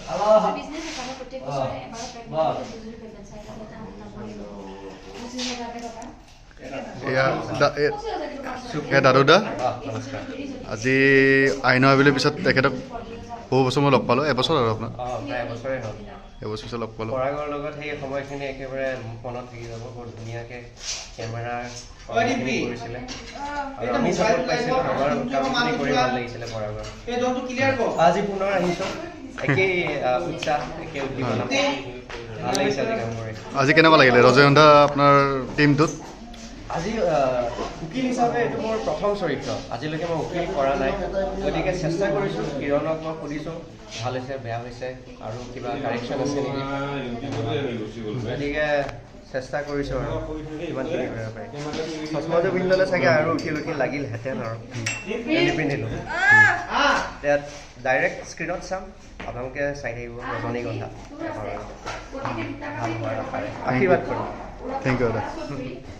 business আছে আমাৰ প্ৰত্যেক বছৰে এবাৰ প্ৰেগনেন্ট দুজনী প্ৰেগনেন্ট চাইকেল এটা নকৰিব 25000 টকা দাদুদা আজি আইনৰ আবেলিৰ পিছত তেখেতক বহু বছৰ মই লগ পালোঁ এবছৰ আৰু আপোনাৰ প্ৰায় এবছৰে হ'ল এবছৰ পিছত লগ পালোঁ পৰাগৰ লগত সেই সময়খিনি একেবাৰে মনত থাকি যাব বৰ ধুনীয়াকৈ কেমেৰা কৰিছিলে আৰু আমি চাপৰ্ট পাইছিলোঁ আমাৰ কামখিনি কৰি ভাল লাগিছিলে পৰাগৰ আজি পুনৰ আহিছোঁ একেই উৎসাহ একে উদ্দীপনা ভাল লাগিছে আজি কাম কৰি আজি কেনেকুৱা লাগিলে ৰজনীগন্ধা আপোনাৰ টিমটোত আজি উকিল হিচাপে এইটো মোৰ প্ৰথম চৰিত্ৰ আজিলৈকে মই উকিল কৰা নাই গতিকে চেষ্টা কৰিছোঁ কিৰণক মই সুধিছোঁ ভাল হৈছে বেয়া হৈছে আৰু কিবা কাৰেকশ্যন আছে নেকি গতিকে চেষ্টা কৰিছোঁ আৰু ইমানখিনি কৰিব পাৰি চশমাযোৰ পিন্ধি ল'লে চাগে আৰু উকিল লাগিলহেঁতেন আৰু নিপিন্ধিলোঁ এতিয়া ডাইৰেক্ট স্ক্ৰীণত চাম আপোনালোকে চাই থাকিব ৰজনীগন্ধা ভাল হোৱাৰ আশাৰে আশীৰ্বাদ কৰোঁ থেংক ইউ দাদা